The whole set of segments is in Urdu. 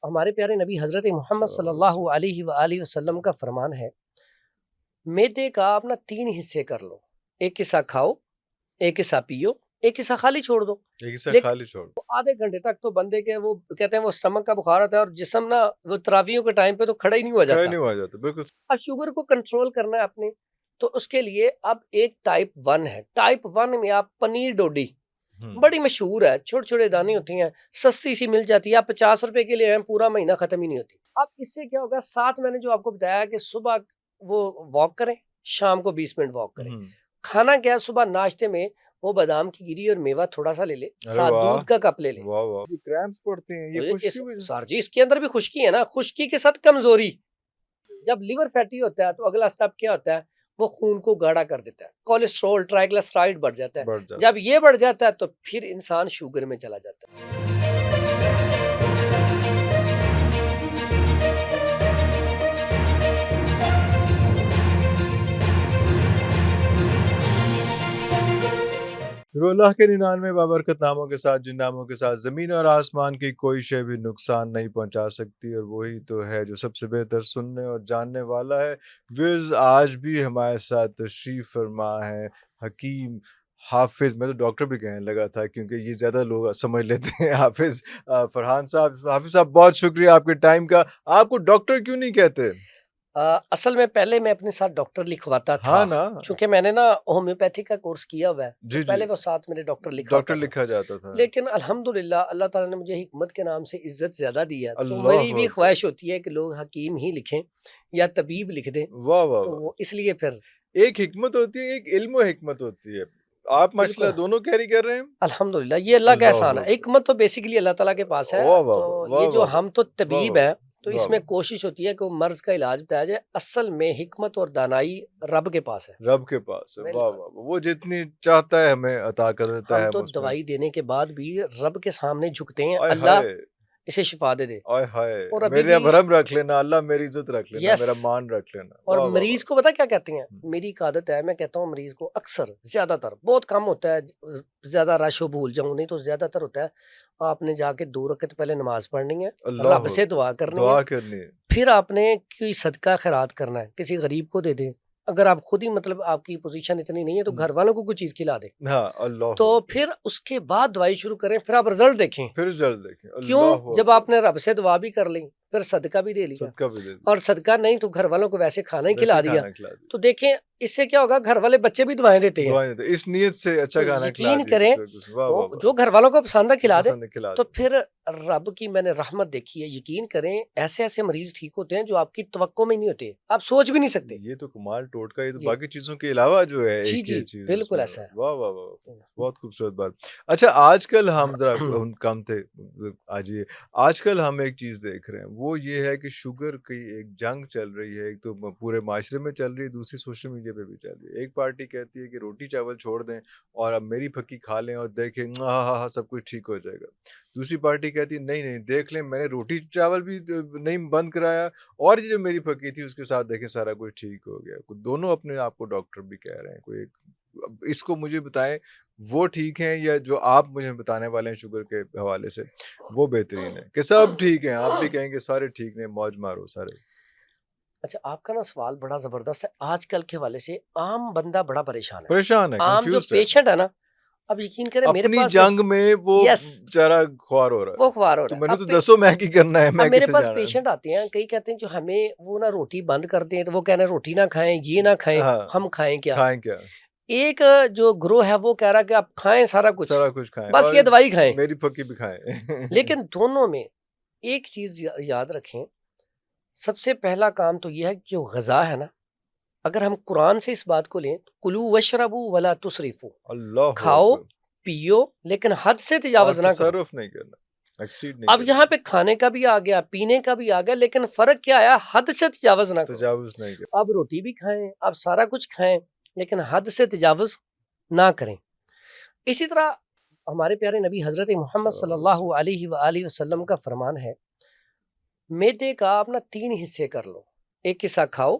ہمارے پیارے نبی حضرت محمد صلی اللہ علیہ وآلہ وسلم کا فرمان ہے، میدے کا اپنا 3 حصے کر لو، ایک حصہ کھاؤ، ایک حصہ پیو، ایک حصہ خالی چھوڑ دو۔ ایک حصہ لیکن خالی چھوڑ دو۔ آدھے گھنٹے تک تو بندے کے وہ کہتے ہیں وہ اسٹمک کا بخار ہوتا ہے اور جسم نا وہ تراویحوں کے ٹائم پہ تو کھڑا ہی نہیں ہوا کھڑا جاتا۔ نہیں ہوا جاتا، بالکل۔ اب شوگر کو کنٹرول کرنا ہے اپنے، تو اس کے لیے اب ایک ٹائپ 1 ہے۔ ٹائپ 1 میں آپ پنیر ڈوڈی بڑی مشہور ہے، چھوٹے چھوٹے دانے ہوتی ہیں، سستی سی مل جاتی ہے، آپ 50 روپے کے لیے ہیں، پورا مہینہ ختم ہی نہیں ہوتی۔ اب اس سے کیا ہوگا، ساتھ میں نے جو آپ کو بتایا کہ صبح وہ واک کریں، شام کو 20 منٹ واک کریں۔ کھانا کیا ہے، صبح ناشتے میں وہ بادام کی گری اور میوہ تھوڑا سا لے لے، ساتھ دودھ کا کپ لے لے۔ واہ واہ، یہ کریمپس پڑتے ہیں، یہ خشکی وجہ سے؟ سر جی اس کے اندر بھی خشکی ہے نا، خشکی کے ساتھ کمزوری۔ جب لیور فیٹی ہوتا ہے تو اگلا سٹیپ کیا ہوتا ہے، وہ خون کو گاڑھا کر دیتا ہے، کولیسٹرول ٹرائیگلسرائڈ بڑھ جاتا ہے۔ جب یہ بڑھ جاتا ہے تو پھر انسان شوگر میں چلا جاتا ہے۔ پھر اللہ کے 99 بابرکت ناموں کے ساتھ، جن ناموں کے ساتھ زمین اور آسمان کی کوئی شے بھی نقصان نہیں پہنچا سکتی، اور وہی تو ہے جو سب سے بہتر سننے اور جاننے والا ہے۔ ویز آج بھی ہمارے ساتھ تشریف فرما ہے حکیم حافظ، میں تو ڈاکٹر بھی کہنے لگا تھا کیونکہ یہ زیادہ لوگ سمجھ لیتے ہیں، حافظ فرحان صاحب۔ حافظ صاحب بہت شکریہ آپ کے ٹائم کا۔ آپ کو ڈاکٹر کیوں نہیں کہتے؟ اصل میں پہلے میں اپنے ساتھ ڈاکٹر لکھواتا تھا، ہاں نا، چونکہ میں نے نا ہومیوپیتھی کا کورس کیا ہوا ہے، جی پہلے وہ ساتھ میرے ڈاکٹر لکھا جاتا تھا۔ لیکن الحمدللہ اللہ تعالیٰ نے مجھے حکمت کے نام سے عزت زیادہ دی ہے، تو اللہ میری بھی اکبر۔ خواہش ہوتی ہے کہ لوگ حکیم ہی لکھیں یا طبیب لکھ دیں، واہ واہ تو واہ، وہ اس لیے پھر ایک حکمت ہوتی ہے، ایک علم و حکمت ہوتی ہے، آپ ماشاءاللہ دونوں کیری کر رہے ہیں۔ الحمدللہ یہ اللہ کا احسان ہے، حکمت تو بیسیکلی اللہ تعالیٰ کے پاس ہے، واہ واہ تو واہ یہ جو واہ ہم تو طبیب ہیں تو واہ اس میں کوشش ہوتی ہے کہ وہ مرض کا علاج بتایا جائے، اصل میں حکمت اور دانائی رب کے پاس ہے، رب کے پاس ہے۔ واہ واہ، وہ جتنی چاہتا ہے ہمیں عطا کر دیتا ہے۔ ہم تو ہم اس میں دوائی دینے کے بعد بھی رب کے سامنے جھکتے ہیں، آئے اللہ ہائے اسے شفا دے دے۔ آئے ہائے، اور ابھی میرے بھی بھرم رکھ لینا اللہ، میری عزت رکھ لینا، یس، میرا مان رکھ لینا۔ اور واہ واہ مریض کو پتا کیا کہتے ہیں، میری ایک عادت ہے، میں کہتا ہوں مریض کو اکثر، زیادہ تر، بہت کم ہوتا ہے زیادہ رش ہو بھول جاؤں، نہیں تو زیادہ تر ہوتا ہے آپ نے جا کے 2 رکعت پہلے نماز پڑھنی ہے، اللہ رب سے دعا کرنی ہے، دعا کرنی ہے، پھر آپ نے کوئی صدقہ خیرات کرنا ہے، کسی غریب کو دے دیں، اگر آپ خود ہی مطلب آپ کی پوزیشن اتنی نہیں ہے تو گھر والوں کو کوئی چیز کھلا دیں، ہاں اللہ، تو پھر اس کے بعد دوائی شروع کریں، پھر آپ رزلٹ دیکھیں۔ پھر رزلٹ دیکھیں۔ کیوں؟ اللہ جب آپ نے رب سے دعا بھی کر لی، پھر صدقہ بھی دے لیا، صدقہ بھی دے دیا، اور صدقہ نہیں تو گھر والوں کو ویسے کھانا ہی ویسے کھلا دیا، کھانا کھلا دیا، تو دیکھیں اس سے کیا ہوگا، گھر والے بچے بھی دعائیں دیتے ہیں، دعائیں دیتے، اس نیت سے اچھا تو کھانا کھلا یقین دیا کریں کسی وقت۔ واہ واہ واہ، جو گھر والوں کو پسند ہے کھلا دے، پسند ہے کھلا تو دیا۔ پھر رب کی میں نے رحمت دیکھی ہے، یقین کریں ایسے ایسے مریض ٹھیک ہوتے ہیں جو آپ کی توقع میں نہیں ہوتے، آپ سوچ بھی نہیں سکتے۔ یہ تو کمال ٹوٹکا، یہ تو جی باقی چیزوں کے علاوہ جو ہے جی ایک جی یہ چیز اس بالکل میں۔ ایسا ہے۔ واہ واہ واہ، بہت خوبصورت بات۔ اچھا آج کل ہم ذرا کم تھے، آج کل ہم ایک چیز دیکھ رہے ہیں، وہ یہ ہے کہ شوگر کی ایک جنگ چل رہی ہے، ایک تو پورے معاشرے میں چل رہی ہے، دوسری سوشل میڈیا پہ بھی چل رہی ہے۔ ایک پارٹی کہتی ہے کہ روٹی چاول چھوڑ دیں اور اب میری پھکی کھا لیں اور دیکھیں ہاں ہاں ہاں سب کچھ ٹھیک ہو جائے گا۔ دوسری پارٹی کہتی ہے نہیں نہیں، دیکھ لیں میں نے روٹی چاول بھی نہیں بند کرایا، اور یہ جو میری پھکی تھی اس کے ساتھ دیکھیں سارا کچھ ٹھیک ہو گیا۔ دونوں اپنے آپ کو ڈاکٹر بھی کہہ رہے ہیں، کوئی اس کو مجھے بتائیں وہ ٹھیک ہیں یا جو آپ مجھے بتانے والے ہیں شوگر کے حوالے سے وہ بہترین ہے، کہ سب ٹھیک ہیں؟ آپ بھی کہیں گے سارے ٹھیک ہیں، موج مارو سارے۔ اچھا آپ کا نا سوال بڑا زبردست ہے، آج کل کے حوالے سے عام بندہ بڑا پریشان ہے، پریشان ہے، عام جو کنفیوزڈ ہے، پیشنٹ ہے نا، اب یقین کریں میرے اپنی پاس جنگ میں وہ یس بیچارہ خوار ہو رہا وہ ہے، خوار ہو تو رہا میں ہے۔ نے تو دسو میں کی کرنا ہے، میں اب میرے کتنے پاس جانا ہے۔ پیشنٹ آتے ہیں، کئی کہتے ہیں جو ہمیں وہ نا روٹی بند کر دیں، تو وہ کہہ رہے ہیں روٹی نہ کھائیں، یہ نہ کھائیں، ہاں ہم کھائیں کیا؟ کھائیں کیا، ایک جو گروہ ہے وہ کہہ رہا ہے کہ آپ کھائیں سارا کچھ، کھائیں بس اور یہ دوائی کھائیں، میری پھکی بھی کھائیں۔ لیکن دونوں میں ایک چیز یاد رکھیں، سب سے پہلا کام تو یہ ہے کہ جو غذا ہے نا، اگر ہم قرآن سے اس بات کو لیں، کلو وشربو ولا تسرفو، اللہ کھاؤ اکبر، پیو لیکن حد سے اور تجاوز نہ کرو۔ تصرف نہیں کرنا، ایکسیڈ نہیں اب کرنا، یہاں پہ کھانے کا بھی آ گیا، پینے کا بھی آ گیا، لیکن فرق کیا آیا، حد سے تجاوز نہ کرو۔ تجاوز نہیں کرنا۔ آپ روٹی بھی کھائیں، آپ سارا کچھ کھائیں، لیکن حد سے تجاوز نہ کریں۔ اسی طرح ہمارے پیارے نبی حضرت محمد صلی اللہ علیہ وآلہ وسلم کا فرمان ہے، میدے کا اپنا 3 حصے کر لو، ایک حصہ کھاؤ،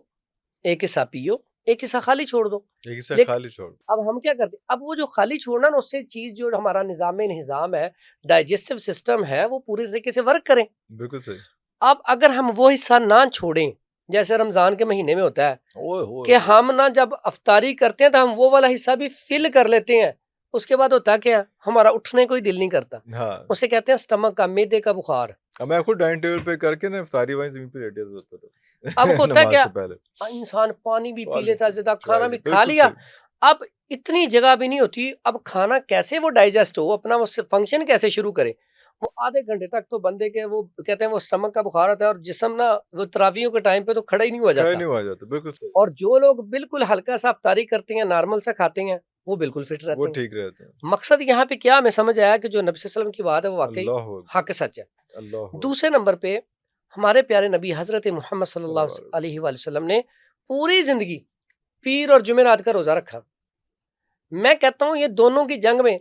ایک حصہ پیو، ایک حصہ خالی چھوڑ دو. ایک حصہ لیکن خالی چھوڑ. اب ہم کیا کرتے ہیں, اب وہ جو خالی چھوڑنا نا, اس سے چیز جو ہمارا نظام ہے, ڈائجسٹو سسٹم ہے, وہ پوری طریقے سے ورک کریں. بالکل صحیح. اب اگر ہم وہ حصہ نہ چھوڑیں, جیسے رمضان کے مہینے میں ہوتا ہے اوئے ہوئے کہ ہم نا جب افطاری کرتے ہیں تو ہم وہ والا حصہ بھی فل کر لیتے ہیں, اس کے بعد ہوتا کیا, ہمارا اٹھنے کو ہی دل نہیں کرتا. ہاں. اسے کہتے ہیں سٹمک کا, معدے کا بخار. اب میں خود ڈائننگ ٹیبل پہ کر کے نا افطاری وہیں زمین پہ لیٹے ہوتا تھا اب ہوتا نماز کیا, سے پہلے. انسان پانی بھی پی پانی لیتا, زیادہ کھانا بھی کھا بالکل لیا, صحیح. اب اتنی جگہ بھی نہیں ہوتی, اب کھانا کیسے وہ ڈائجسٹ ہو, اپنا وہ فنکشن کیسے شروع کرے. وہ آدھے گھنٹے تک تو بندے کے وہ کہتے ہیں وہ سٹمک کا بخار ہوتا ہے, اور جسم نا وہ تراویحوں کے ٹائم پہ تو کھڑا ہی نہیں ہوا کھڑا جاتا. نہیں ہوا جاتا. بالکل صحیح. اور جو لوگ بالکل ہلکا سا افطاری کرتے ہیں, نارمل سا کھاتے ہیں, وہ بالکل فٹ وہ رہتے ہیں. ٹھیک رہتے ہیں. مقصد یہاں پہ کیا ہمیں سمجھ آیا کہ جو نبی صلی اللہ علیہ وسلم کی بات ہے وہ واقعی اللہ اکبر. حق سچ ہے. اللہ اکبر. دوسرے نمبر پہ ہمارے پیارے نبی حضرت محمد صلی اللہ صلی اللہ علیہ وآلہ وسلم نے پوری زندگی پیر اور جمعرات کا روزہ رکھا. میں کہتا ہوں یہ دونوں کی جنگ میں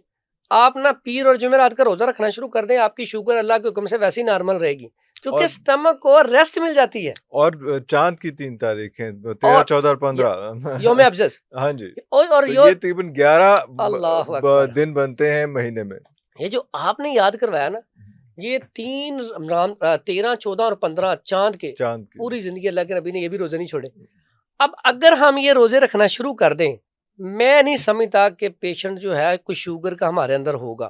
آپ نا پیر اور جمعرات کا روزہ رکھنا شروع کر دیں, آپ کی شوگر اللہ کے حکم سے ویسی نارمل رہے گی, کیونکہ سٹمک کو ریسٹ مل جاتی ہے. اور چاند کی 3 تاریخیں 13 14 اور 15 یوم افزس. ہاں جی. اور تو یہ تقریباً 11 اللہ اکبر دن بنتے ہیں مہینے میں. یہ جو آپ نے یاد کروایا نا, یہ 3 13 14 اور 15 چاند کے پوری زندگی اللہ کے نبی نے یہ بھی روزے نہیں چھوڑے. اب اگر ہم یہ روزے رکھنا شروع کر دیں, میں نہیں سمجھتا کہ پیشنٹ جو ہے کوئی شوگر کا ہمارے اندر ہوگا.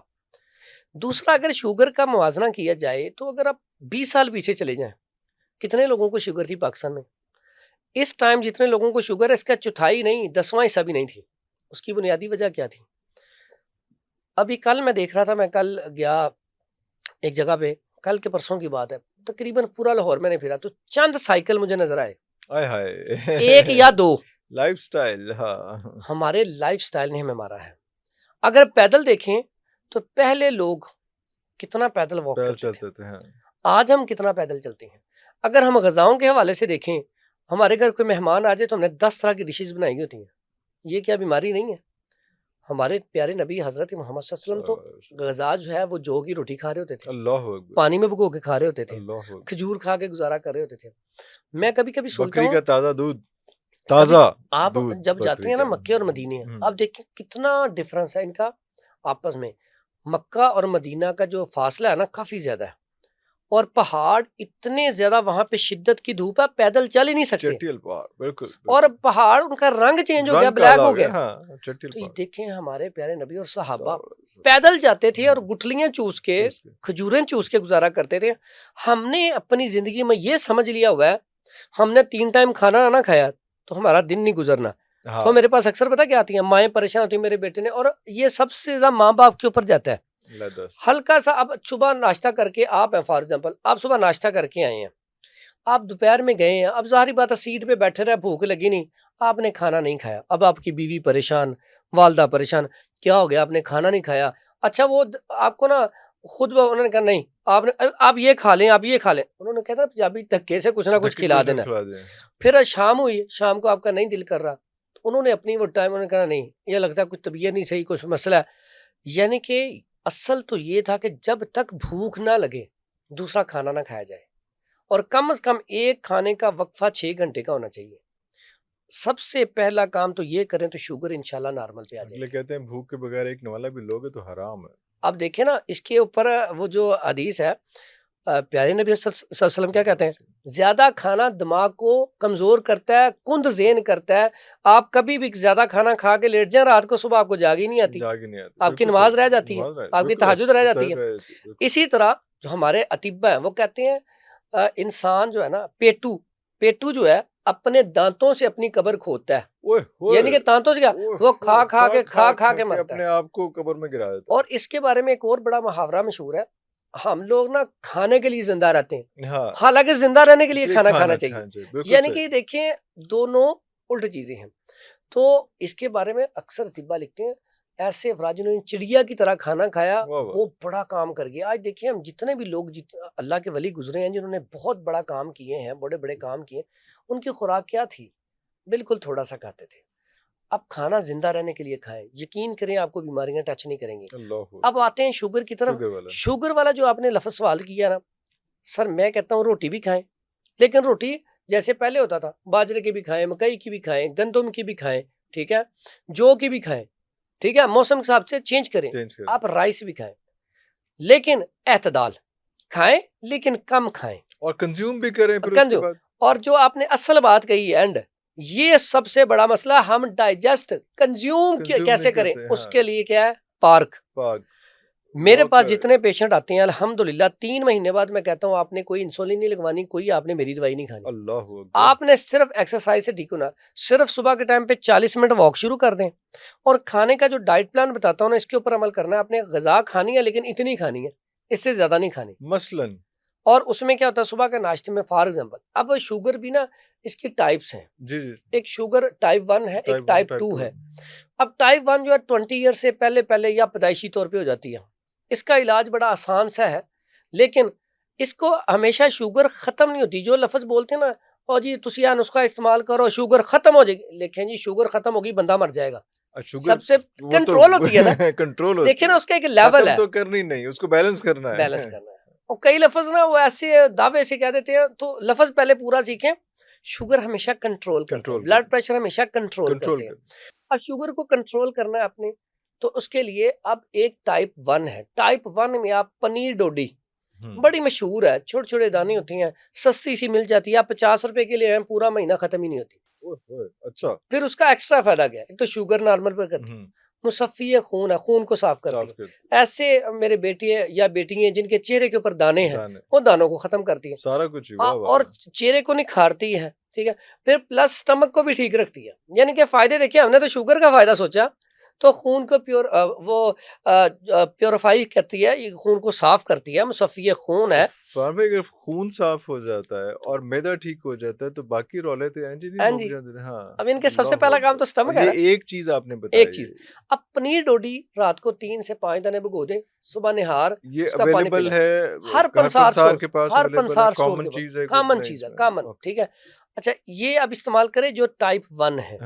دوسرا, اگر شوگر کا موازنہ کیا جائے تو اگر آپ 20 سال پیچھے چلے جائیں, کتنے لوگوں کو شوگر تھی پاکستان میں اس ٹائم؟ جتنے لوگوں کو شوگر ہے اس کا چوتھائی نہیں, 10واں حصہ بھی نہیں تھی. اس کی بنیادی وجہ کیا تھی؟ ابھی کل میں دیکھ رہا تھا, میں کل گیا ایک جگہ پہ, کل کے پرسوں کی بات ہے, تقریباً پورا لاہور میں نے پھرا تو چند سائیکل مجھے نظر آئے, ایک یا 2. Life style. ہاں, ہمارے لائف سٹائل نے ہمیں مارا ہے. اگر پیدل دیکھیں تو پہلے لوگ کتنا پیدل واک کرتے تھے, آج ہم کتنا پیدل چلتے ہیں. اگر ہم غذاؤں کے حوالے سے دیکھیں, ہمارے گھر کوئی مہمان آ جائے تو ہم نے 10 طرح کی ڈشز بنائی ہوتی ہیں. یہ کیا بیماری نہیں ہے؟ ہمارے پیارے نبی حضرت محمد صلی اللہ علیہ وسلم تو غذا جو ہے وہ جو کی روٹی کھا رہے ہوتے تھے, اللہ اکبر, پانی میں بھگو کے کھا رہے ہوتے تھے, اللہ اکبر, کھجور کھا کے گزارا کر رہے ہوتے تھے. میں کبھی کبھی سنتا بکری ہوں, کا تازہ دودھ, تازہ آپ دودھ جب جاتے ہیں نا بکری مکے اور مدینے, آپ دیکھیں کتنا ڈفرنس ہے ان کا آپس میں. مکہ اور مدینہ کا جو فاصلہ ہے نا کافی زیادہ ہے, اور پہاڑ اتنے زیادہ, وہاں پہ شدت کی دھوپ ہے, پیدل چل ہی نہیں سکتے. چٹیل پہاڑ, بالکل. اور پہاڑ ان کا رنگ چینج ہو گیا, رنگ بلیک کالا ہو گیا. ہاں, چٹیل تو یہ پہاڑ. دیکھیں ہمارے پیارے نبی اور صحابہ پیدل جاتے تھے اور گٹھلیاں چوس کے, کھجوریں چوس کے گزارا کرتے تھے. ہم نے اپنی زندگی میں یہ سمجھ لیا ہوا ہے, ہم نے 3 ٹائم کھانا نہ کھایا تو ہمارا دن نہیں گزرنا. تو میرے پاس اکثر پتہ کیا آتی ہیں, مائیں پریشان ہوتی ہیں میرے بیٹے نے, اور یہ سب سے زیادہ ماں باپ کے اوپر جاتا ہے. ہلکا سا, اب صبح ناشتہ کر کے آپ ہیں, فار ایگزامپل آپ صبح ناشتہ کر کے آئے ہیں, آپ دوپہر میں گئے ہیں, اب ظاہری بات ہے سیٹ پہ بیٹھے رہے, بھوک لگی نہیں, آپ نے کھانا نہیں کھایا. اب آپ کی بیوی پریشان, والدہ پریشان, کیا ہو گیا آپ نے کھانا نہیں کھایا. اچھا وہ آپ کو نا خود انہوں نے کہا نہیں آپ یہ کھا لیں, آپ یہ کھا لیں. انہوں نے کہا تھا ابھی دھکے سے کچھ نہ کچھ کھلا دینا. پھر شام ہوئی, شام کو آپ کا نہیں دل کر رہا, تو انہوں نے اپنی وہ ٹائم, انہوں نے کہا نہیں یہ لگتا ہے کچھ طبیعت نہیں صحیح, کچھ مسئلہ ہے. یعنی کہ اصل تو یہ تھا کہ جب تک بھوک نہ لگے دوسرا کھانا نہ کھایا جائے, اور کم از کم ایک کھانے کا وقفہ 6 گھنٹے کا ہونا چاہیے. سب سے پہلا کام تو یہ کریں تو شوگر انشاءاللہ نارمل پہ آ جائے. کہتے ہیں بھوک کے بغیر ایک نوالا بھی لوگے تو حرام ہے. اب دیکھیں نا اس کے اوپر وہ جو حدیث ہے, پیارے نبی صلی اللہ علیہ وسلم کیا کہتے ہیں, زیادہ کھانا دماغ کو کمزور کرتا ہے, کند ذہن کرتا ہے. آپ کبھی بھی زیادہ کھانا کھا کے لیٹ جائیں, رات کو صبح آپ کو جاگ ہی نہیں آتی, آپ کی نماز رہ جاتی ہے, آپ کی تہجد رہ جاتی ہے. اسی طرح جو ہمارے اطباء ہیں وہ کہتے ہیں انسان جو ہے نا پیٹو جو ہے اپنے دانتوں سے اپنی قبر کھودتا ہے. یعنی کہ دانتوں سے کیا, وہ کھا کے مرتا ہے, اپنے آپ کو قبر میں گرا دیتا ہے. اور اس کے بارے میں ایک اور بڑا محاورہ مشہور ہے, ہم لوگ نا کھانے کے لیے زندہ رہتے ہیں, حالانکہ زندہ رہنے کے لیے کھانا کھانا چاہیے. یعنی کہ دیکھیں دونوں الٹ چیزیں ہیں. تو اس کے بارے میں اکثر اطباء لکھتے ہیں ایسے افراد جنہوں نے چڑیا کی طرح کھانا کھایا وہ بڑا کام کر گیا. آج دیکھیں ہم جتنے بھی لوگ اللہ کے ولی گزرے ہیں جنہوں نے بہت بڑا کام کیے ہیں, بڑے بڑے کام کیے, ان کی خوراک کیا تھی؟ بالکل تھوڑا سا کھاتے تھے. اب کھانا زندہ رہنے کے لیے کھائیں, یقین کریں آپ کو بیماریاں ٹچ نہیں کریں گی. اب آتے ہیں شوگر کی طرف. شوگر والا جو آپ نے لفظ سوال کیا نا, سر میں کہتا ہوں روٹی بھی کھائیں, لیکن روٹی جیسے پہلے ہوتا تھا باجرے کی بھی کھائیں, مکئی کی بھی کھائیں, گندم کی بھی کھائیں, ٹھیک ہے, جو کی بھی کھائیں, ٹھیک ہے, موسم کے حساب سے چینج کریں, آپ رائس بھی کھائیں, لیکن اعتدال کھائیں, لیکن کم کھائیں اور کنزیوم بھی کریں پھر اس کے بعد. اور جو آپ نے اصل بات کہی اینڈ, یہ سب سے بڑا مسئلہ, ہم ڈائجسٹ کنزیوم کیسے کریں, اس کے لیے کیا ہے, پارک. میرے پاس جتنے پیشنٹ آتے ہیں الحمدللہ 3 مہینے بعد میں کہتا ہوں آپ نے کوئی انسولین نہیں لگوانی, کوئی آپ نے میری دوائی نہیں کھانی, آپ نے صرف ایکسرسائز سے ٹھیک ہونا, صرف صبح کے ٹائم پہ 40 منٹ واک شروع کر دیں, اور کھانے کا جو ڈائٹ پلان بتاتا ہوں نا اس کے اوپر عمل کرنا ہے. آپ نے غذا کھانی ہے لیکن اتنی کھانی ہے, اس سے زیادہ نہیں کھانی مثلاً. اور اس میں کیا ہوتا ہے صبح کے ناشتے میں, فار ایگزامپل اب شوگر بھی نا اس کی ٹائپس ہیں, ایک شوگر ٹائپ 1 ہے, ایک ٹائپ 2 ہے. اب ٹائپ 1 جو ہے 20 ایئر سے پہلے یا پیدائشی طور پہ ہو جاتی ہے, اس کا علاج بڑا آسان سا ہے, لیکن اس کو ہمیشہ شوگر ختم نہیں ہوتی. جو لفظ بولتے ہیں نا, او جی تسی یہ نسخہ استعمال کرو شوگر ختم ہو جائے گی, لیکن جی شوگر ختم ہوگی بندہ مر جائے گا. سب سے کنٹرول ہوتی ہے نا, کنٹرول دیکھیں نا اس کا ایک لیول ہے, تو کرنی نہیں, اس کو بیلنس کرنا ہے, بیلنس کرنا ہے. اور کئی لفظ نا وہ ایسے دعوے سے کہہ دیتے ہیں, تو لفظ پہلے پورا سیکھیں. شوگر ہمیشہ کنٹرول کرتے ہیں, بلڈ پریشر ہمیشہ کنٹرول کرتے ہیں. اب شوگر کو کنٹرول کرنا ہے آپ نے, تو اس کے لیے اب ایک ٹائپ 1 ہے. ٹائپ 1 میں آپ پنیر ڈوڈی, بڑی مشہور ہے, چھوٹے چھوٹے دانے ہوتی ہیں, سستی سی مل جاتی ہے, آپ 50 روپے کے لیے پورا مہینہ ختم ہی نہیں ہوتی. اچھا, پھر اس کا ایکسٹرا فائدہ کیا ہے, ایک تو شوگر نارمل پر کرتی ہے, مصفی خون ہے, خون کو صاف کرتی ہے. ایسے میرے بیٹے یا بیٹی ہیں جن کے چہرے کے اوپر دانے ہیں, وہ دانوں کو ختم کرتی ہے, سارا کچھ, اور چہرے کو نکھارتی ہے, ٹھیک ہے. پھر پلس سٹمک کو بھی ٹھیک رکھتی ہے. یعنی کہ فائدے دیکھیں, ہم نے تو شوگر کا فائدہ سوچا, تو خون کو پیوریفائی کرتی ہے, یہ خون کو صاف کرتی ہے, مصفی خون ہے. اگر خون صاف ہو جاتا ہے اور معدہ ٹھیک ہو جاتا ہے تو باقی رولے تو اب ان کے سب سے پہلا کام تو سٹمک ہے. یہ ایک چیز آپ نے بتائی, ایک چیز. اب پنیر ڈوڈی رات کو 3 سے 5 دانے بھگو دیں, صبح نہار یہ اویلیبل ہے ہر پنسار کے پاس, ہر پنسار کامن چیز ہے, کامن چیز ہے, کامن, ٹھیک ہے. اچھا, یہ اب استعمال کریں جو ٹائپ 1 ہے.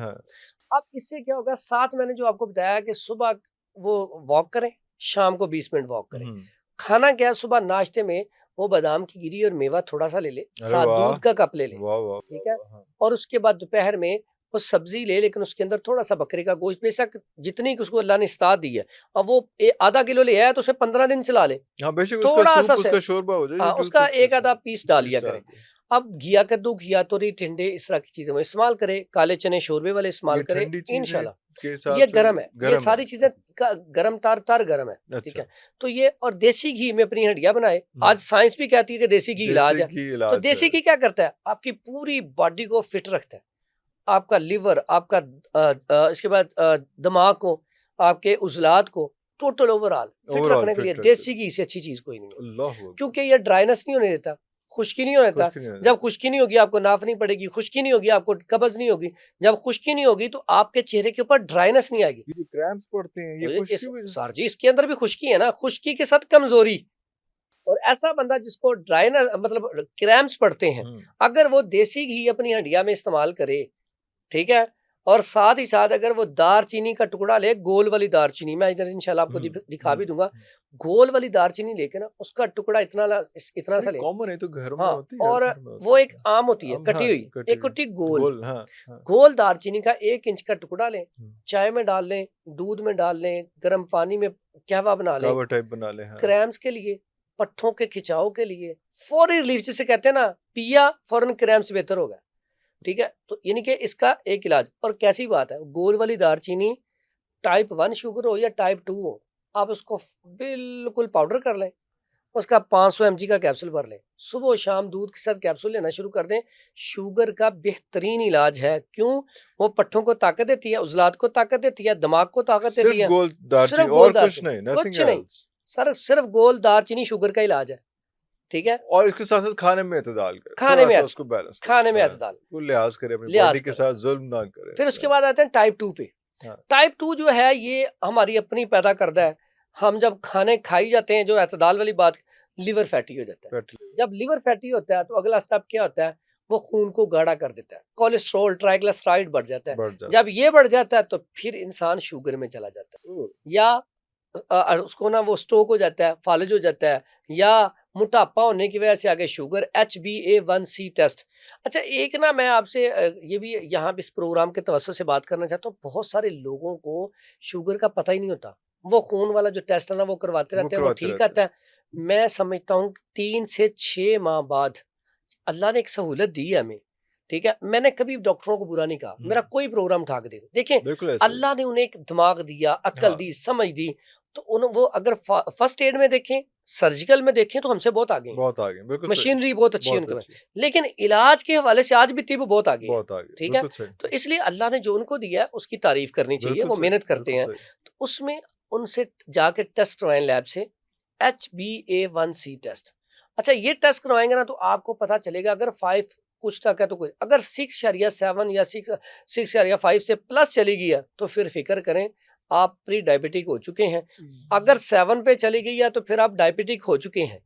اب اس سے کیا ہوگا, ساتھ میں نے جو آپ کو بتایا کہ صبح وہ واک کریں, شام کو 20 منٹ واک کریں. کھانا کیا ہے, صبح ناشتے میں وہ بادام کی گری اور میوہ تھوڑا سا لے لے, ساتھ دودھ کا کپ لے لے, ٹھیک ہے. اور اس کے بعد دوپہر میں وہ سبزی لے, لیکن اس کے اندر تھوڑا سا بکرے کا گوشت, بے شک جتنی اس کو اللہ نے استاد دی ہے, اور وہ آدھا کلو لے آیا تو اسے 15 دن چلا لے, تھوڑا سا شوربہ ہو جائے, اس کا ایک آدھا پیس ڈالیا کریں. اب گھیا کدو, گھیا توری, ٹنڈے, اس طرح کی چیزیں وہ استعمال کرے. کالے چنے شوربے والے استعمال کرے انشاءاللہ. یہ گرم ہے, یہ ساری چیزیں گرم تار گرم ہے, ٹھیک ہے. تو یہ, اور دیسی گھی میں اپنی ہڈیاں بنائے. آج سائنس بھی کہتی ہے کہ دیسی گھی علاج ہے. تو دیسی گھی کیا کرتا ہے, آپ کی پوری باڈی کو فٹ رکھتا ہے, آپ کا لیور, آپ کا اس کے بعد دماغ کو, آپ کے عضلات کو ٹوٹل اوور آل فٹ رکھنے کے لیے دیسی گھی سے اچھی چیز کوئی نہیں, کیونکہ یہ ڈرائنس نہیں ہونے دیتا, خشکی نہیں ہونے دیتا. جب خشکی نہیں ہوگی آپ کو ناف نہیں پڑے گی, خشکی نہیں ہوگی آپ کو قبض نہیں ہوگی. جب خشکی نہیں ہوگی تو آپ کے چہرے کے اوپر ڈرائنس نہیں آئے گی. کریمپس پڑتے ہیں سر جی, اس کے اندر بھی خشکی ہے نا, خشکی کے ساتھ کمزوری. اور ایسا بندہ جس کو ڈرائنس مطلب کریمپس پڑتے ہیں, اگر وہ دیسی گھی اپنی ہڈیا میں استعمال کرے, ٹھیک ہے, اور ساتھ ہی ساتھ اگر وہ دار چینی کا ٹکڑا لے, گول والی دار چینی, میں ادھر انشاءاللہ آپ کو دکھا بھی دوں گا, گول والی دار چینی لے کے نا, اس کا ٹکڑا اتنا سا لے, کامن ہے تو گھر میں ہوتی ہے, اور وہ ایک عام ہوتی ہے کٹی ہوئی, ایک کٹی گول دار چینی کا 1 انچ کا ٹکڑا لیں, چائے میں ڈال لیں, دودھ میں ڈال لیں, گرم پانی میں قہوہ بنا لیں. کریمپس کے لیے, پٹھوں کے کھچاؤ کے لیے, فوری ریلیف جسے کہتے ہیں نا, پیا فوراً کریمپس بہتر ہوگا, ٹھیک ہے. تو یعنی کہ اس کا ایک علاج. اور کیسی بات ہے, گول والی دار چینی ٹائپ 1 شوگر ہو یا ٹائپ 2 ہو, آپ اس کو بالکل پاؤڈر کر لیں, اس کا 500 mg کا کیپسول بھر لیں, صبح و شام دودھ کے ساتھ کیپسول لینا شروع کر دیں. شوگر کا بہترین علاج ہے. کیوں؟ وہ پٹھوں کو طاقت دیتی ہے, عضلات کو طاقت دیتی ہے, دماغ کو طاقت دیتی ہے. صرف گول دار چینی, کچھ نہیں سر, صرف گول دار چینی شوگر کا علاج ہے, ٹھیک ہے. اور اس کے ساتھ ساتھ کھانے میں اعتدال کریں, کھانے میں اعتدال, لحاظ کریں, اپنی باڈی کے ساتھ ظلم نہ کریں. پھر اس کے بعد آتے ہیں ٹائپ 2 پہ. ٹائپ 2 جو ہے یہ ہماری اپنی پیدا کردہ ہے. ہم جب کھانے کھائی جاتے ہیں, جو اعتدال والی بات, لیور فیٹی ہو جاتا ہے. جب لیور فیٹی ہوتا ہے تو اگلا سٹیپ کیا ہوتا ہے, وہ خون کو گاڑھا کر دیتا ہے, کولیسٹرول ٹرائیگلیسرائڈ بڑھ جاتا ہے. جب یہ بڑھ جاتا ہے تو پھر انسان شوگر میں چلا جاتا ہے, یا اس کو نا وہ سٹروک ہو جاتا ہے, فالج ہو جاتا ہے, یا موٹاپا ہونے کی وجہ سے آگے شوگر, HbA1c ٹیسٹ. اچھا ایک نا میں آپ سے یہ بھی یہاں اس پروگرام کے توسط سے بات کرنا چاہتا ہوں, بہت سارے لوگوں کو شوگر کا پتہ ہی نہیں ہوتا, وہ خون والا جو ٹیسٹ ہے نا وہ کرواتے رہتے ہیں, وہ ٹھیک آتا ہے. میں سمجھتا ہوں 3 سے 6 ماہ بعد اللہ نے ایک سہولت دی ہے ہمیں, ٹھیک ہے, میں نے کبھی ڈاکٹروں کو برا نہیں کہا, میرا کوئی پروگرام اٹھا کے دیکھیں, اللہ نے انہیں ایک دماغ دیا, عقل دی, سمجھ دی, تو وہ اگر فرسٹ ایڈ میں دیکھیں, سرجیکل میں دیکھیں تو ہم سے بہت آگے ہیں, مشینری بہت اچھی ہے ان کے, لیکن علاج کے حوالے سے آج بھی طب بہت آگے ہے, ٹھیک ہے. تو اس لیے اللہ نے جو ان کو دیا ہے اس کی تعریف کرنی چاہیے, وہ محنت کرتے ہیں. تو اس میں ان سے جا کے ٹیسٹ کروائیں لیب سے, HbA1c ٹیسٹ. اچھا یہ ٹیسٹ کروائیں گے نا تو آپ کو پتہ چلے گا اگر 5 کچھ تک ہے تو کچھ, اگر 6.7 یا 6.5 سے پلس چلی گئی ہے تو پھر فکر کریں آپ پری ڈائبٹک ہو چکے ہیں. اگر 7 پہ چلی گئی ہے تو پھر آپ ڈائبٹک ہو چکے ہیں.